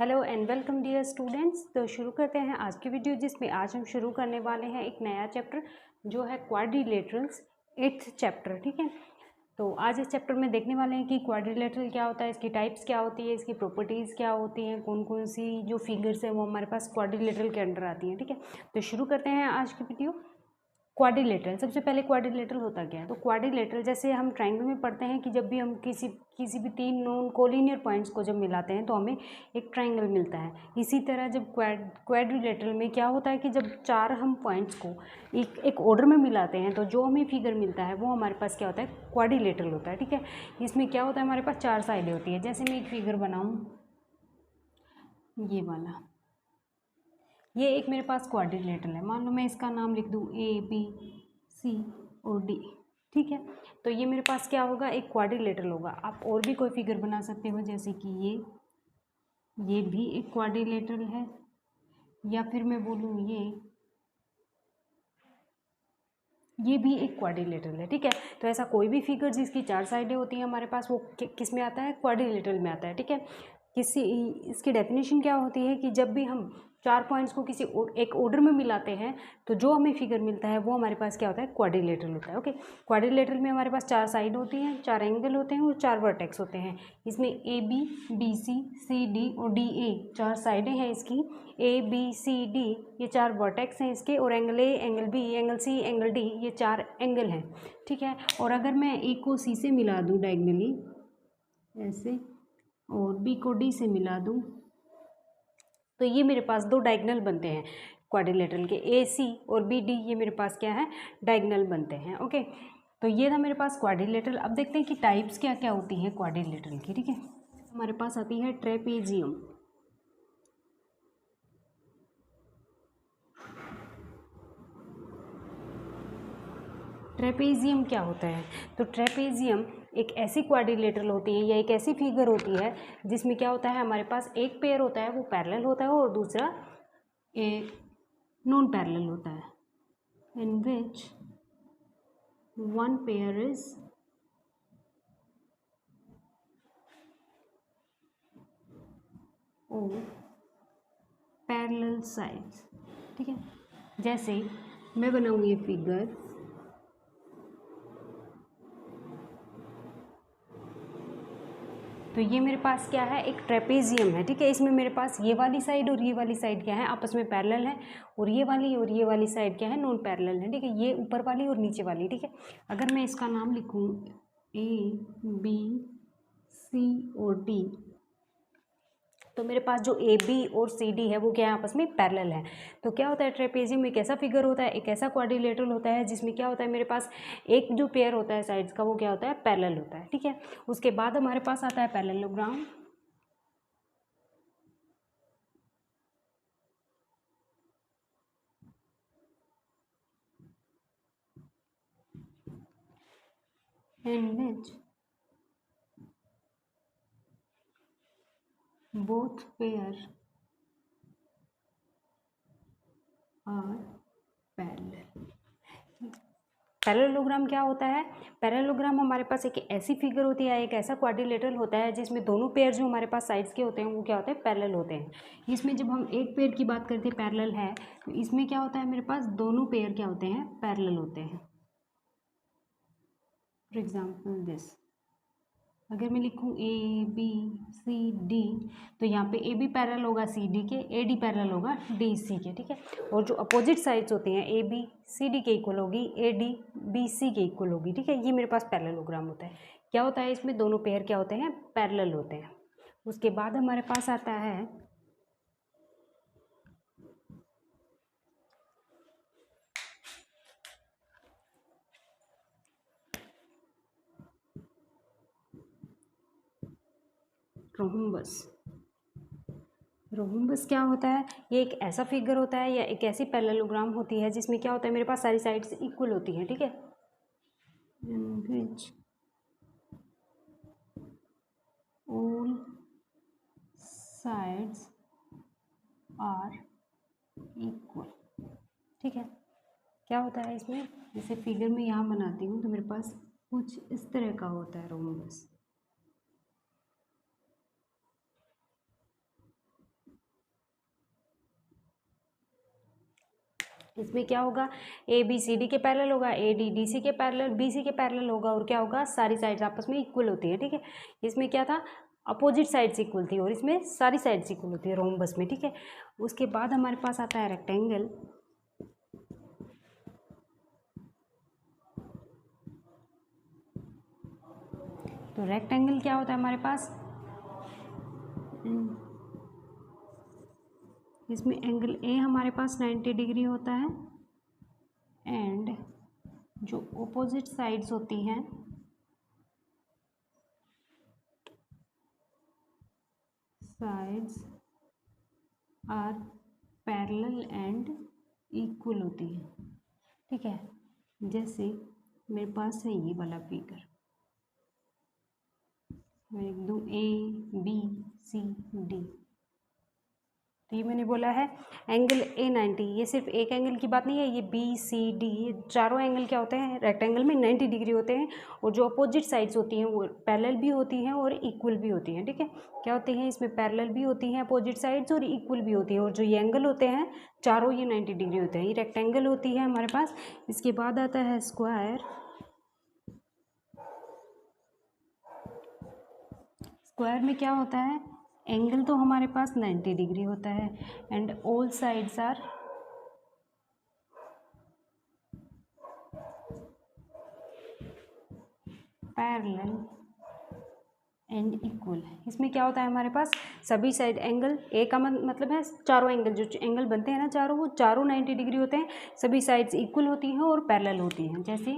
Hello and welcome dear students. तो शुरू करते हैं आज की वीडियो, जिसमें आज हम शुरू करने वाले हैं एक नया चैप्टर जो है क्वाड्रिलेटरल्स, 8th चैप्टर। ठीक है, तो आज इस चैप्टर में देखने वाले हैं कि क्वाड्रिलेटरल क्या होता है, इसकी टाइप्स क्या होती है, इसकी प्रॉपर्टीज़ क्या होती हैं, कौन कौन सी जो फिगर्स हैं वो हमारे पास क्वाड्रिलेटरल के अंडर आती हैं। ठीक है, तो शुरू करते हैं आज की वीडियो। क्वाड्रिलेटरल, सबसे पहले क्वाड्रिलेटरल होता क्या है? तो क्वाड्रिलेटरल जैसे हम ट्राइंगल में पढ़ते हैं कि जब भी हम किसी भी तीन नॉन कोलिनियर पॉइंट्स को जब मिलाते हैं तो हमें एक ट्राइंगल मिलता है। इसी तरह जब क्वाड्रिलेटरल में क्या होता है कि जब चार हम पॉइंट्स को एक ऑर्डर में मिलाते हैं तो जो हमें फिगर मिलता है वो हमारे पास क्या होता है? क्वाड्रिलेटरल होता है। ठीक है, इसमें क्या होता है, हमारे पास चार साइडें होती है। जैसे मैं एक फिगर बनाऊँ, ये वाला, ये एक मेरे पास क्वाड्रिलेटरल है। मान लो मैं इसका नाम लिख दूँ ABC और D। ठीक है, तो ये मेरे पास क्या होगा? एक क्वाड्रिलेटरल होगा। आप और भी कोई फिगर बना सकते हो, जैसे कि ये भी एक क्वाड्रिलेटरल है, या फिर मैं बोलूँ ये भी एक क्वाड्रिलेटरल है। ठीक है, तो ऐसा कोई भी फिगर जिसकी चार साइडें होती हैं हमारे पास, वो किस में आता है? क्वाड्रिलेटरल में आता है। ठीक है, इसकी डेफिनेशन क्या होती है कि जब भी हम चार पॉइंट्स को किसी एक ऑर्डर में मिलाते हैं तो जो हमें फिगर मिलता है वो हमारे पास क्या होता है? क्वाड्रिलेटरल होता है। ओके, क्वाड्रिलेटरल में हमारे पास चार साइड होती हैं, चार एंगल होते हैं और चार वर्टेक्स होते हैं। इसमें AB, BC, CD और DA चार साइडें हैं इसकी। ABCD ये चार वर्टेक्स हैं इसके, और angle A, angle B, angle C, angle D ये चार एंगल हैं। ठीक है, और अगर मैं A को C से मिला दूँ डायगनली ऐसे, और B को D से मिला दूँ, तो ये मेरे पास दो डायगनल बनते हैं क्वाड्रिलेटरल के। AC और BD ये मेरे पास क्या है? डायगनल बनते हैं। ओके, तो ये था मेरे पास क्वाड्रिलेटरल। अब देखते हैं कि टाइप्स क्या क्या होती हैं क्वाड्रिलेटरल की। ठीक है, हमारे पास आती है ट्रेपेजियम। ट्रेपेजियम क्या होता है? तो ट्रेपेजियम एक ऐसी क्वाड्रिलेटरल होती है या एक ऐसी फिगर होती है जिसमें क्या होता है, हमारे पास एक पेयर होता है वो पैरेलल होता है और दूसरा नॉन पैरेलल होता है, in which one pair is of parallel sides. ठीक है, जैसे मैं बनाऊँ ये फिगर, तो ये मेरे पास क्या है? एक ट्रेपेजियम है। ठीक है, इसमें मेरे पास ये वाली साइड और ये वाली साइड क्या है? आपस में पैरेलल है, और ये वाली साइड क्या है? नॉन पैरेलल है। ठीक है, ये ऊपर वाली और नीचे वाली। ठीक है, अगर मैं इसका नाम लिखूँ ABC और D, तो मेरे पास जो AB और CD है वो क्या है? आपस में पैरेलल है। तो क्या होता है? ट्रेपेजियम एक ऐसा फिगर होता है, एक ऐसा क्वाड्रिलेटरल होता है जिसमें क्या होता है, मेरे पास एक जो पेयर होता है साइड्स का वो क्या होता है? पैरेलल होता है। ठीक है, उसके बाद हमारे पास आता है parallelogram. in which both pair are parallel। Parallelogram क्या होता है? पैरेललोग्राम हमारे पास एक ऐसी फिगर होती है, एक ऐसा क्वाड्रिलेटरल होता है जिसमें दोनों पेयर जो हमारे पास साइड्स के होते हैं वो क्या होते हैं? पैरेलल होते हैं। इसमें जब हम एक पेयर की बात करते हैं पैरेलल है, तो इसमें क्या होता है, मेरे पास दोनों पेयर क्या होते हैं? पैरेलल होते हैं। फॉर एग्जाम्पल दिस, अगर मैं लिखूँ ABCD, तो यहाँ पे AB पैरेलल होगा CD के, AD पैरेलल होगा DC के। ठीक है, और जो अपोजिट साइड्स होती हैं ABCD के इक्वल होगी, AD BC के इक्वल होगी। ठीक है, ये मेरे पास पैरेललोग्राम होता है। क्या होता है इसमें? दोनों पेयर क्या होते हैं? पैरेलल होते हैं। उसके बाद हमारे पास आता है रोम्बस। रोम्बस क्या होता है? ये एक ऐसा फिगर होता है या एक ऐसी पैरेललोग्राम होती है जिसमें क्या होता है, मेरे पास सारी साइड्स इक्वल होती हैं। ठीक है, all sides are equal। ठीक है, क्या होता है इसमें? जैसे फिगर में यहाँ बनाती हूँ तो मेरे पास कुछ इस तरह का होता है रोम्बस। इसमें क्या होगा, ए बी सी डी के पैरेलल होगा, ए डी डी सी के पैरेलल, बी सी के पैरेलल होगा, और क्या होगा, सारी साइड्स आपस में इक्वल होती है। ठीक है, इसमें क्या था, अपोजिट साइड्स इक्वल थी, और इसमें सारी साइड्स इक्वल होती है रोम्बस में। ठीक है, उसके बाद हमारे पास आता है रेक्टेंगल। तो रेक्टेंगल क्या होता है हमारे पास, इसमें एंगल ए हमारे पास 90 डिग्री होता है, एंड जो ऑपोजिट साइड्स होती हैं sides are parallel and equal होती हैं। ठीक है, जैसे मेरे पास है ये वाला फिगर, मैं लिख दूँ ए बी सी डी। तो ये मैंने बोला है एंगल ए 90, ये सिर्फ एक एंगल की बात नहीं है, ये बी सी डी, ये चारों एंगल क्या होते हैं रेक्टेंगल में 90 डिग्री होते हैं, और जो अपोजिट साइड्स होती हैं वो पैरेलल भी होती हैं और इक्वल भी होती हैं। ठीक है, क्या होती हैं इसमें, पैरेलल भी होती हैं अपोजिट साइड्स और इक्वल भी होती हैं, और जो ये एंगल होते हैं चारों ये 90 डिग्री होते हैं। ये रेक्टेंगल होती है हमारे पास। इसके बाद आता है स्क्वायर। स्क्वायर में क्या होता है, एंगल तो हमारे पास 90 डिग्री होता है, and all sides are parallel and equal. इसमें क्या होता है हमारे पास, सभी साइड एंगल, ए का मतलब है चारों एंगल, जो एंगल बनते हैं ना चारों, वो चारों 90 डिग्री होते हैं, सभी साइड्स इक्वल होती हैं और पैरेलल होती हैं। जैसे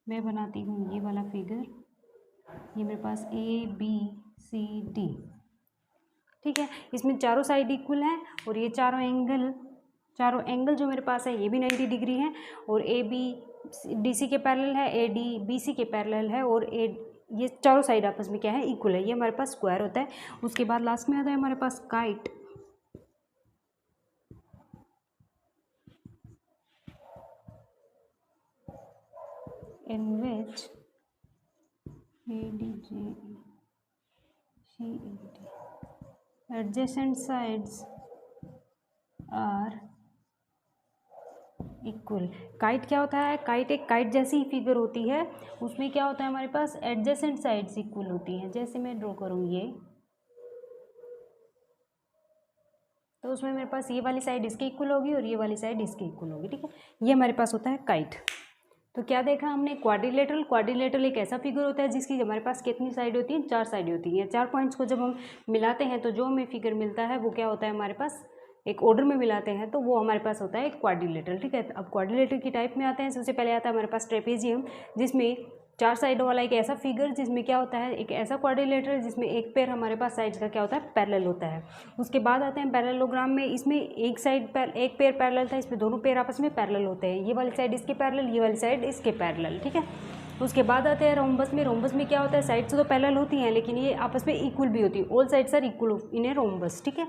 मैं बनाती हूँ ये वाला फिगर, ये मेरे पास ए बी सी डी। ठीक है, इसमें चारों साइड इक्वल हैं, और ये चारों एंगल जो मेरे पास है ये भी 90 डिग्री हैं, और ए बी डी सी के पैरेलल है, ए डी बी सी के पैरेलल है, और ये चारों साइड आपस में क्या है, इक्वल है। ये हमारे पास स्क्वायर होता है। उसके बाद लास्ट में आता है हमारे पास kite. In which adjacent sides are equal. Kite क्या होता है, काइट एक काइट जैसी ही फिगर होती है, उसमें क्या होता है हमारे पास एडजेसेंट साइड्स इक्वल होती हैं। जैसे मैं ड्रॉ करूँ ये, तो उसमें मेरे पास ये वाली साइड इसके इक्वल होगी और ये वाली साइड इसके इक्वल होगी। ठीक है, ये हमारे पास होता है काइट। तो क्या देखा हमने, क्वाड्रिलेटरल एक ऐसा फिगर होता है जिसकी हमारे पास कितनी साइड होती है, 4 साइड होती हैं। 4 पॉइंट्स को जब हम मिलाते हैं तो जो हमें फिगर मिलता है वो क्या होता है हमारे पास, एक ऑर्डर में मिलाते हैं तो वो हमारे पास होता है एक क्वाड्रिलेटरल। ठीक है, अब क्वाड्रिलेटरल की टाइप में आते हैं। सबसे पहले आता है हमारे पास ट्रेपेजियम, जिसमें 4 साइडों वाला एक ऐसा फिगर जिसमें क्या होता है, एक ऐसा क्वाड्रिलेटरल जिसमें एक पेयर हमारे पास साइड्स का क्या होता है, पैरेलल होता है। उसके बाद आते हैं पैरेललोग्राम में, इसमें एक पेयर पैरेलल था, इसमें दोनों पेयर आपस में पैरेलल होते हैं। ये वाली साइड इसके पैरेलल, ये वाली साइड इसके पैरेलल। ठीक है, उसके बाद आते हैं रोम्बस में। रोम्बस में क्या होता है, साइड्स तो पैरेलल होती हैं लेकिन ये आपस में इक्वल भी होती है, all sides are equal in a rhombus. ठीक है,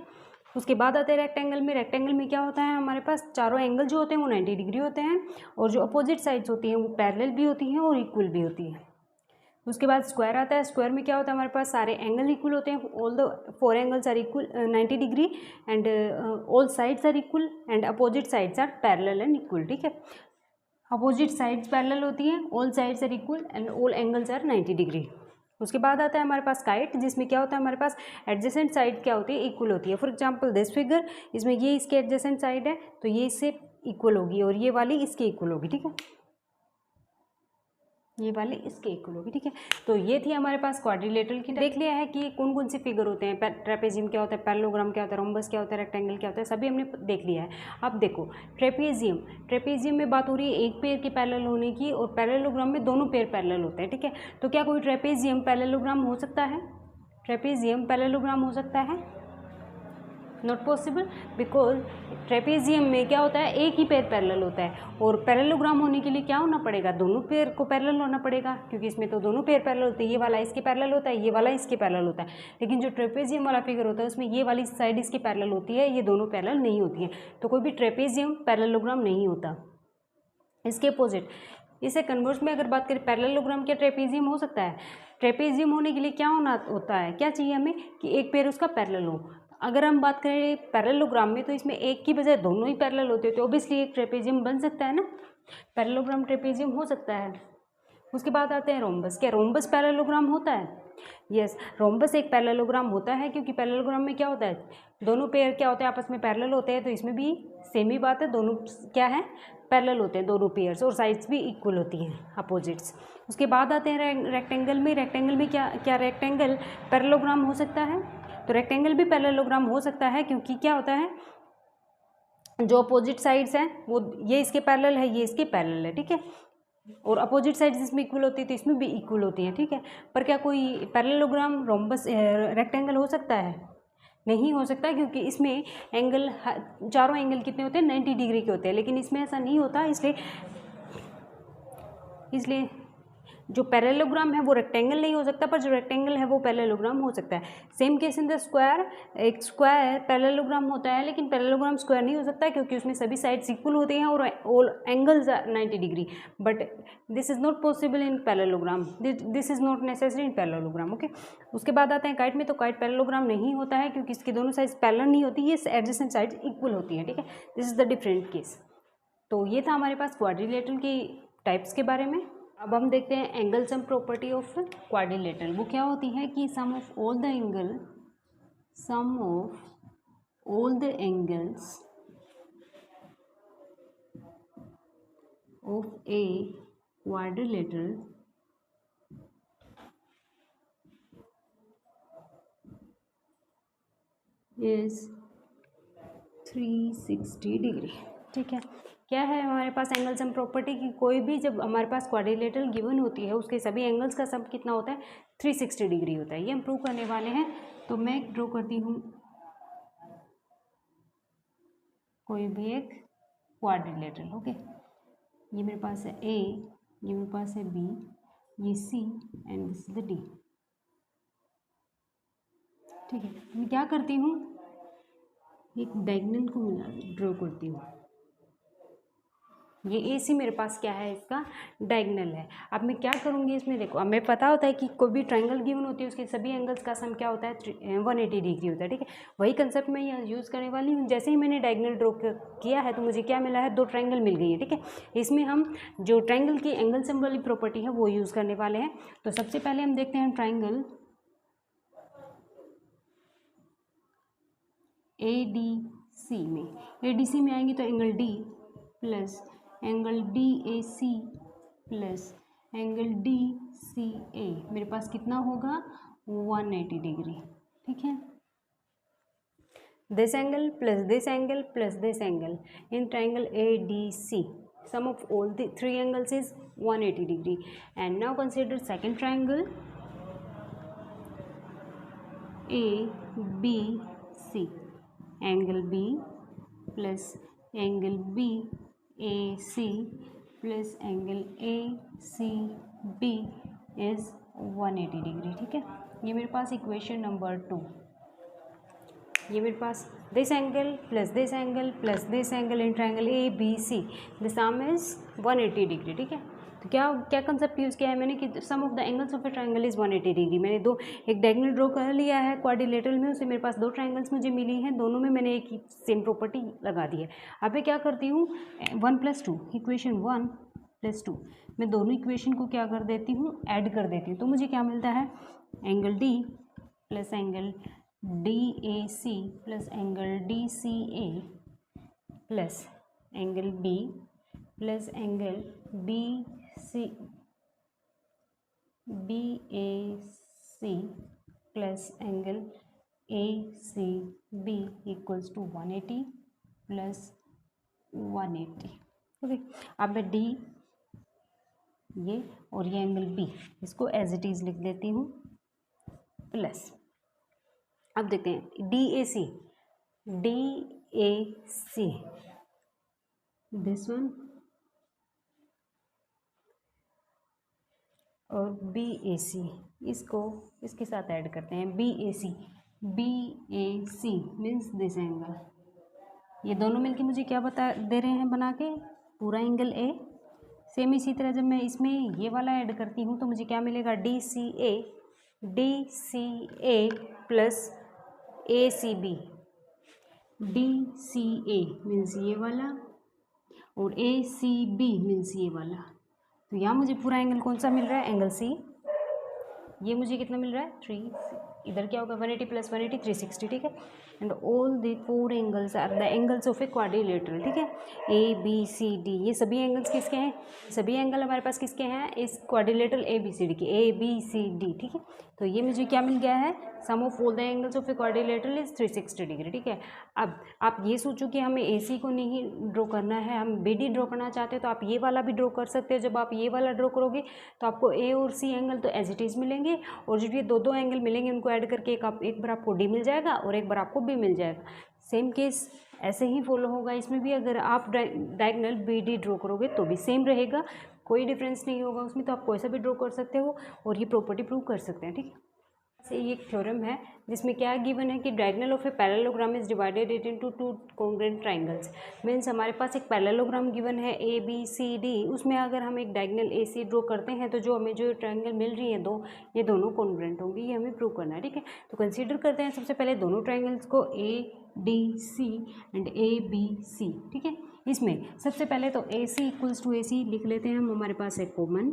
उसके बाद आते हैं रेक्टेंगल में। रेक्टेंगल में क्या होता है हमारे पास, चारों एंगल जो होते हैं वो 90 डिग्री होते हैं, और जो अपोजिट साइड्स होती हैं वो पैरेलल भी होती हैं और इक्वल भी होती हैं। उसके बाद स्क्वायर आता है। स्क्वायर में क्या होता है हमारे पास, सारे एंगल इक्वल होते हैं, all the 4 angles are equal 90 degree, and all sides are equal, and opposite sides are parallel and equal. ठीक है, अपोजिट साइड्स पैरेलल होती हैं, all sides are equal, and all angles are 90 degree. उसके बाद आता है हमारे पास काइट, जिसमें क्या होता है हमारे पास एडजेसेंट साइड क्या होती है, इक्वल होती है। फॉर एग्जांपल दिस फिगर, इसमें ये इसके एडजेसेंट साइड है तो ये इससे इक्वल होगी, और ये वाली इसके इक्वल होगी। ठीक है, ये वाले इसके इक्वल होगी। ठीक है, तो ये थी हमारे पास क्वाड्रिलेटरल की। देख लिया है कि कौन कौन से फिगर होते हैं, ट्रेपेजियम क्या होता है, पैरेललोग्राम क्या होता है, रोम्बस क्या होता है, रेक्टेंगल क्या होता है, सभी हमने देख लिया है। अब देखो ट्रेपेजियम में बात हो रही है एक पेयर के पैरेलल होने की, और पैरेललोग्राम में दोनों पेयर पैरेलल होते हैं। ठीक है, तो क्या कोई ट्रेपेजियम पैरेललोग्राम हो सकता है, ट्रेपेजियम पैरेललोग्राम हो सकता है, नॉट पॉसिबल, बिकॉज ट्रेपेजियम में क्या होता है, एक ही पेयर पैरेलल होता है, और पैरेललोग्राम होने के लिए क्या होना पड़ेगा, दोनों पेयर को पैरेलल होना पड़ेगा, क्योंकि इसमें तो दोनों पेयर पैरेलल होते हैं, ये वाला इसके पैरेलल होता है, ये वाला इसके पैरेलल होता है। लेकिन जो ट्रेपेजियम वाला फिगर होता है उसमें ये वाली साइड इसके पैरेलल होती है, ये दोनों पैरेलल नहीं होती हैं, तो कोई भी ट्रेपेजियम पैरेललोग्राम नहीं होता। इसके अपोजिट, इसे कन्वर्स में अगर बात करें, पैरेललोग्राम क्या ट्रेपेजियम हो सकता है, ट्रेपेजियम होने के लिए क्या होना होता है, क्या चाहिए हमें कि एक पेयर उसका पैरेलल हो। अगर हम बात करें पैरेललोग्राम में तो इसमें एक की बजाय दोनों ही पैरेलल होते हैं, तो ऑब्वियसली एक ट्रेपेजियम बन सकता है ना, पैरेललोग्राम ट्रेपेजियम हो सकता है। उसके बाद आते हैं रोम्बस। क्या रोम्बस पैरेललोग्राम होता है? यस, रोम्बस एक पैरेललोग्राम होता है, क्योंकि पैरेललोग्राम में क्या होता है, दोनों पेयर क्या होते हैं, आपस में पैरेलल होते हैं। तो इसमें भी सेम ही बात है, दोनों क्या है, पैरेलल होते हैं दोनों पेयर्स, और साइड्स भी इक्वल होती हैं, अपोजिट्स। उसके बाद आते हैं रेक्टेंगल में। रेक्टेंगल में क्या रेक्टेंगल पैरेललोग्राम हो सकता है? तो रेक्टेंगल भी पैरेललोग्राम हो सकता है, क्योंकि क्या होता है, जो अपोजिट साइड्स हैं वो ये इसके पैरेलल है, ये इसके पैरेलल है, ठीक है, और अपोजिट साइड्स इसमें इक्वल होती है तो इसमें भी इक्वल होती हैं, ठीक है। पर क्या कोई पैरेललोग्राम रोम्बस रेक्टेंगल हो सकता है? नहीं हो सकता, क्योंकि इसमें एंगल, चारों एंगल कितने होते हैं, 90 डिग्री के होते हैं, लेकिन इसमें ऐसा नहीं होता। इसलिए जो पैरेललोग्राम है वो रेक्टेंगल नहीं हो सकता, पर जो रेक्टेंगल है वो पैरेललोग्राम हो सकता है। Same case in the square, एक स्क्वायर पैरेललोग्राम होता है, लेकिन पैरेललोग्राम स्क्वायर नहीं हो सकता, क्योंकि उसमें सभी साइड्स इक्वल होते हैं और all angles are 90 degree. But this is not possible in parallelogram, this is not necessary in parallelogram, okay. उसके बाद आता है काइट में। तो काइट पैरेललोग्राम नहीं होता है, क्योंकि इसकी दोनों साइड्स पैरेलल नहीं होती, ये एडजेसेंट साइड्स इक्वल होती हैं, ठीक है। This is the different case. तो ये था हमारे पास क्वाड्रिलेटरल की टाइप्स के बारे में। अब हम देखते हैं angle sum property of quadrilateral. वो क्या होती है कि sum of all the angles of a quadrilateral is 360 degree, ठीक है। क्या है हमारे पास एंगल सम प्रॉपर्टी की, कोई भी जब हमारे पास क्वाड्रिलेटरल गिवन होती है उसके सभी एंगल्स का सम कितना होता है, 360 डिग्री होता है। ये हम प्रूव करने वाले हैं। तो मैं ड्रॉ करती हूँ कोई भी एक क्वाड्रिलेटरल, ओके। ये मेरे पास है ए, ये मेरे पास है बी, ये C and this is the D, ठीक है। मैं क्या करती हूँ, एक डायगोनल को मिला ड्रॉ करती हूँ। ये ए सी मेरे पास क्या है, इसका डायगोनल है। अब मैं क्या करूँगी इसमें, देखो अब हमें पता होता है कि कोई भी ट्रायंगल गिवन होती है उसके सभी एंगल्स का सम क्या होता है, 180 डिग्री होता है, ठीक है। वही कंसेप्ट मैं यहाँ यूज़ करने वाली हूँ। जैसे ही मैंने डायगोनल ड्रॉ किया है तो मुझे क्या मिला है, दो ट्रायंगल मिल गई है, ठीक है। इसमें हम जो ट्रायंगल की एंगल सम वाली प्रॉपर्टी है वो यूज़ करने वाले हैं। तो सबसे पहले हम देखते हैं ट्रायंगल ADC में। ADC में आएंगे तो angle D plus angle DAC plus angle DCA मेरे पास कितना होगा, 180 डिग्री, ठीक है। This angle plus this angle plus this angle in triangle ADC, sum of all the three angles is 180 degree. And now consider second triangle ABC, angle B plus angle BAC plus angle ACB is 180 degree, ठीक है। ये मेरे पास equation number 2। ये मेरे पास this angle plus this angle plus this angle in triangle ABC, the sum is 180 degree, ठीक है। तो क्या कंसेप्ट यूज़ किया है मैंने कि sum of the angles of a triangle is 180 degree. मैंने एक डायगोनल ड्रॉ कर लिया है क्वाड्रिलेटरल में, उससे मेरे पास दो ट्रायंगल्स मुझे मिली हैं, दोनों में मैंने एक ही सेम प्रॉपर्टी लगा दी है। अब मैं क्या करती हूँ, 1+2 इक्वेशन 1+2 मैं दोनों इक्वेशन को क्या कर देती हूँ, ऐड कर देती हूँ। तो मुझे क्या मिलता है, angle D plus angle DAC plus angle DCA plus angle B plus angle BAC plus angle ACB equals to 180 plus 180, okay. अब मैं D ये और ये एंगल B इसको एज इट इज़ लिख देती हूँ प्लस। अब देखते हैं DAC दिस वन और BAC इसको इसके साथ ऐड करते हैं, BAC मीन्स दिस एंगल। ये दोनों मिलके मुझे क्या बता दे रहे हैं, बना के पूरा एंगल A। सेम इसी तरह जब मैं इसमें ये वाला ऐड करती हूँ तो मुझे क्या मिलेगा, DCA plus ACB, DCA means ये वाला, और ACB मीन्स ये वाला। तो यहाँ मुझे पूरा एंगल कौन सा मिल रहा है, एंगल C। ये मुझे कितना मिल रहा है, 3, इधर क्या होगा 180 + 180 360, ठीक है। And all the 4 angles are the angles of a quadrilateral, ठीक है। ABCD, ये सभी एंगल्स किसके हैं, सभी एंगल हमारे पास किसके हैं, इस क्वाड्रिलेटरल ABCD के, ABCD, ठीक है। तो ये मुझे क्या मिल गया है, sum of all the angles of a quadrilateral is 360 degree, ठीक है। अब आप ये सोचो कि हमें AC को नहीं ड्रॉ करना है, हम BD ड्रॉ करना चाहते हैं, तो आप ये वाला भी ड्रॉ कर सकते हो। जब आप ये वाला ड्रॉ करोगे तो आपको A और C एंगल तो एज इट इज़ मिलेंगे, और जो ये दो एंगल मिलेंगे उनको ऐड करके एक बार आपको D मिल जाएगा और एक बार आपको B मिल जाएगा। सेम केस ऐसे ही फॉलो होगा इसमें भी। अगर आप डायगोनल BD ड्रॉ करोगे तो भी सेम रहेगा, कोई डिफरेंस नहीं होगा उसमें। तो आप कोई सा भी ड्रॉ कर सकते हो और ये प्रॉपर्टी प्रूव कर सकते हैं, ठीक है। से ये एक थ्योरम है जिसमें क्या गिवन है कि diagonal of a parallelogram is divided it into 2 congruent triangles. Means हमारे पास एक पैरेललोग्राम गिवन है ABCD, उसमें अगर हम एक डायगोनल AC ड्रॉ करते हैं तो जो हमें जो ट्राइंगल मिल रही है दो, ये दोनों कॉन्ग्रुएंट होंगी, ये हमें प्रूव करना है, ठीक है। तो कंसीडर करते हैं सबसे पहले दोनों ट्राइंगल्स को ADC एंड ABC, ठीक है। इसमें सबसे पहले तो AC इक्वल्स टू AC लिख लेते हैं हम, हमारे पास है कॉमन,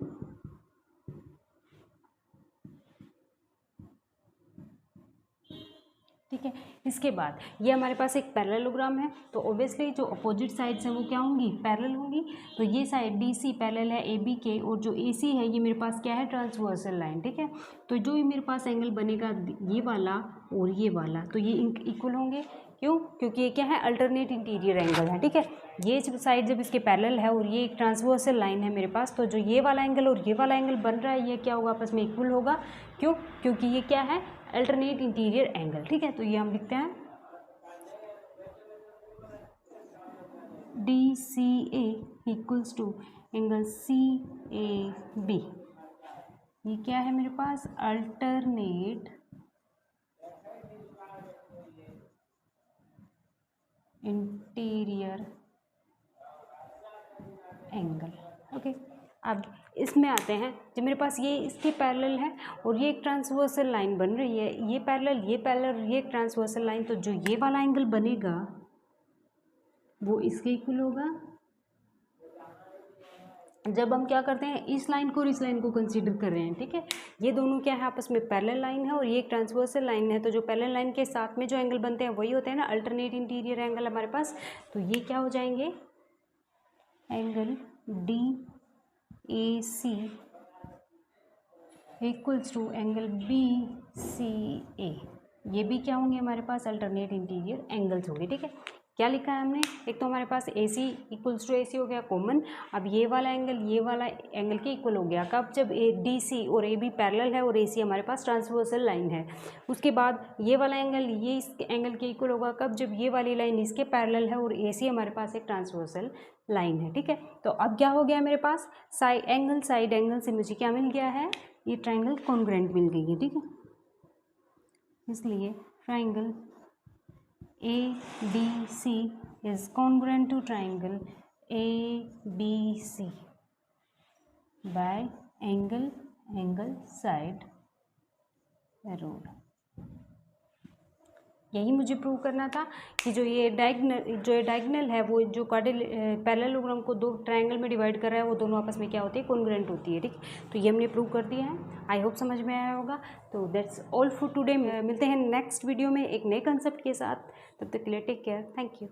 ठीक है। इसके बाद ये हमारे पास एक पैरेललोग्राम है, तो ऑब्वियसली जो अपोजिट साइड्स हैं वो क्या होंगी, पैरेलल होंगी। तो ये साइड DC पैरेलल है AB के, और जो AC है ये मेरे पास क्या है, ट्रांसवर्सल लाइन, ठीक है। तो जो मेरे पास एंगल बनेगा ये वाला और ये वाला, तो ये इक्वल होंगे। क्यों, क्योंकि ये क्या है, अल्टरनेट इंटीरियर एंगल है, ठीक है। ये साइड जब इसके पैरेलल है और ये एक ट्रांसवर्सल लाइन है मेरे पास, तो जो ये वाला एंगल और ये वाला एंगल बन रहा है ये क्या होगा, आपस में इक्वल होगा। क्यों, क्योंकि ये क्या है, अल्टरनेट इंटीरियर एंगल, ठीक है। तो ये हम लिखते हैं DCA equals to angle CAB। ये क्या है मेरे पास, अल्टरनेट इंटीरियर एंगल, ओके। अब इसमें आते हैं, जब मेरे पास ये इसके पैरेलल है और ये एक ट्रांसवर्सल लाइन बन रही है, ये पैरेलल ये एक ट्रांसवर्सल लाइन, तो जो ये वाला एंगल बनेगा वो इसके इक्वल होगा। जब हम क्या करते हैं, इस लाइन को और इस लाइन को कंसीडर कर रहे हैं, ठीक है। ये दोनों क्या है, आपस में पैरेलल लाइन है और ये एक ट्रांसवर्सल लाइन है, तो जो पैरेलल लाइन के साथ में जो एंगल बनते हैं वही होते हैं ना अल्टरनेट इंटीरियर एंगल हमारे पास। तो ये क्या हो जाएंगे, angle DAC equals to angle BCA। ये भी क्या होंगे हमारे पास, अल्टरनेट इंटीरियर एंगल्स होंगे, ठीक है। क्या लिखा है हमने, एक तो हमारे पास AC इक्वल्स टू AC हो गया कॉमन। अब ये वाला एंगल के इक्वल हो गया कब, जब DC और AB पैरेलल है और AC हमारे पास ट्रांसवर्सल लाइन है। उसके बाद ये वाला एंगल ये इस एंगल के इक्वल होगा कब, जब ये वाली लाइन इसके पैरेलल है और AC हमारे पास एक ट्रांसवर्सल लाइन है, ठीक है। तो अब क्या हो गया मेरे पास, साइड एंगल से मुझे क्या मिल गया है, ये ट्राइंगल कॉन्ग्रुएंट मिल गई है, ठीक है। इसलिए triangle ABC is congruent to triangle ABC by angle side road। यही मुझे प्रूव करना था कि जो ये डायगोनल है वो जो पैरेललोग्राम को दो ट्रायंगल में डिवाइड कर रहा है वो दोनों आपस में क्या होती है, कॉन्ग्रुएंट होती है, ठीक। तो ये हमने प्रूव कर दिया है, आई होप समझ में आया होगा। तो दैट्स ऑल फॉर टुडे। मिलते हैं नेक्स्ट वीडियो में एक नए कंसेप्ट के साथ, तब तक के लिए टेक केयर, थैंक यू।